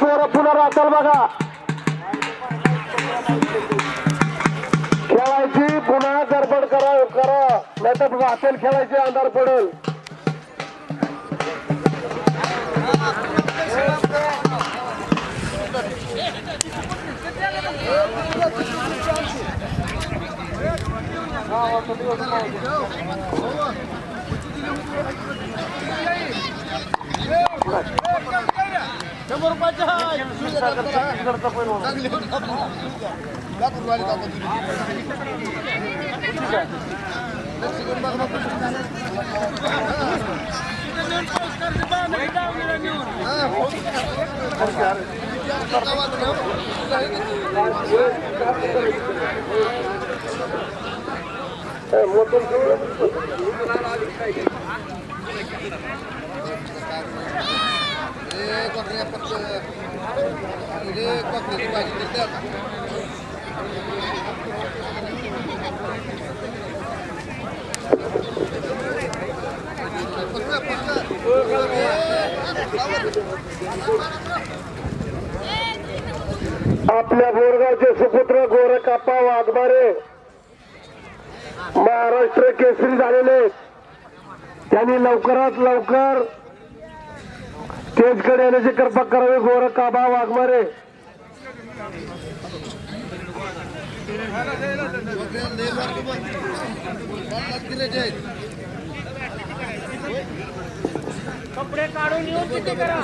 पोरं पुन्हा राहताल बघा. खेळायची पुन्हा गडबड करा नाही तर राहतेल खेळायची अंधार पडेल. आपल्या बोरगावचे सुपुत्र गोरखाप्पा वाघमारे महाराष्ट्र केसरी झालेले. त्यांनी लवकरात लवकर स्टेजकडे येण्याची कृपा करावी. गोरखाप्पा वाघमारे कपडे काढून येऊन किती करा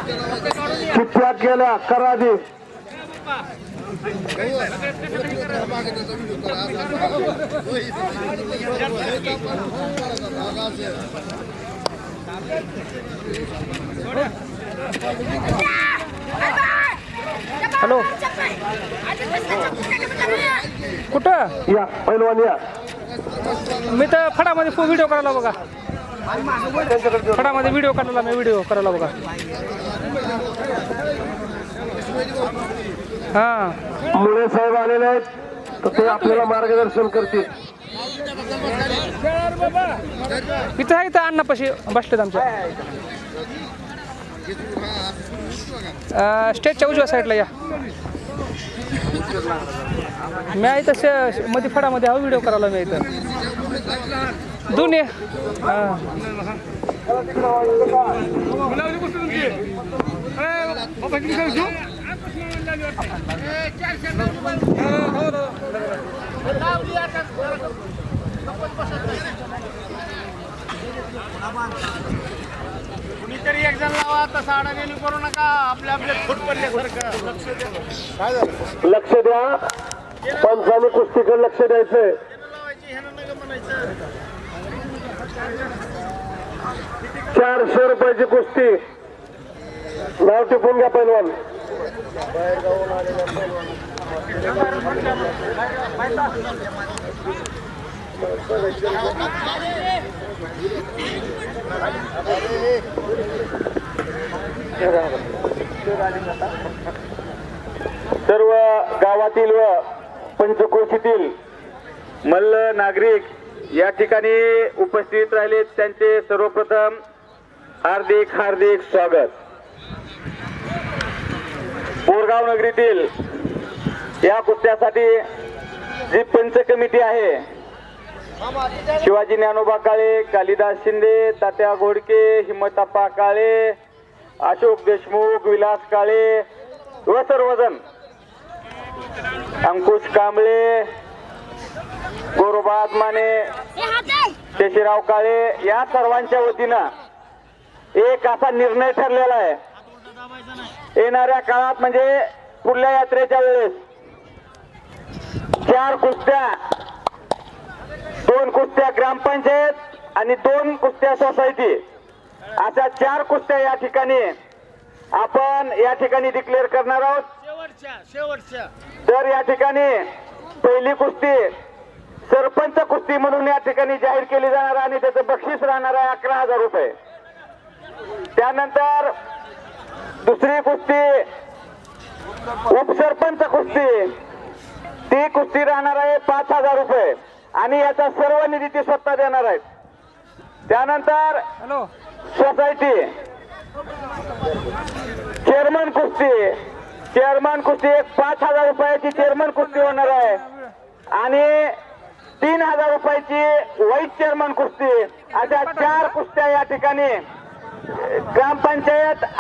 चिठ्ठ्या केल्या करा दे. हॅलो कुठं या पैलवान या. मी तर फडामध्ये व्हिडिओ करायला बघा. फडामध्ये व्हिडिओ काढला मी व्हिडिओ करायला बघा. हा मुळे साहेब आलेले आहेत तर ते आपल्याला मार्गदर्शन करतील. इथं आहे इथं अण्णापाशी बसलेत आमच्या स्टेजच्या उजव्या साईडला या. मी आहे तसं मध्ये फडामध्ये हा व्हिडिओ करायला मी इथं दोन्ही. कुणीतरी एक जण लावा तसा अडचणी करू नका. आपल्या आपले फूट पडल्यासारखं लक्ष द्या. पंचाने कुस्तीकडे लक्ष द्यायचंय. लावायची ह्यानं नका म्हणायचं. 400 रुपयाची कुस्ती. नाव टिपून घ्या पैलवान. सर्व गावातील व पंचक्रोशीतील मल्ल नागरिक या ठिकाणी उपस्थित राहिले. त्यांचे सर्वप्रथम हार्दिक हार्दिक स्वागत. बोरगाव नगरीतील या कुस्त्यासाठी जी पंच कमिटी आहे शिवाजी ज्ञानोबा काळे, कालिदास शिंदे, तात्या घोडके, हिम्मतप्पा काळे, अशोक देशमुख, विलास काळे व सर्वजण, अंकुश कांबळे, गोरोबा माने, शेषराव काळे या सर्वांच्या वतीनं एक असा निर्णय ठरलेला आहे. येणाऱ्या काळात म्हणजे पुढल्या यात्रेच्या वेळेस 4 कुस्त्या, 2 कुस्त्या ग्रामपंचायत आणि 2 कुस्त्या सोसायटी अशा 4 कुस्त्या या ठिकाणी आपण या ठिकाणी डिक्लेअर करणार आहोत. शेवटच्या तर या ठिकाणी पहिली कुस्ती सरपंच कुस्ती म्हणून या ठिकाणी जाहीर केली जाणार आणि त्याचं बक्षीस राहणार आहे 11,000 रुपये. त्यानंतर दुसरी कुस्ती उपसरपंच कुस्ती, ती कुस्ती राहणार आहे 5,000 रुपये आणि याचा सर्व निधी ते स्वतः देणार आहेत. त्यानंतर सोसायटी चेअरमन कुस्ती चेअरमन कुस्ती 5,000 रुपयाची चेअरमन कुस्ती होणार आहे आणि 3,000 रुपयाची वाईस चेअरमन कुस्ती, अशा 4 कुस्त्या या ठिकाणी ग्रामपंचायत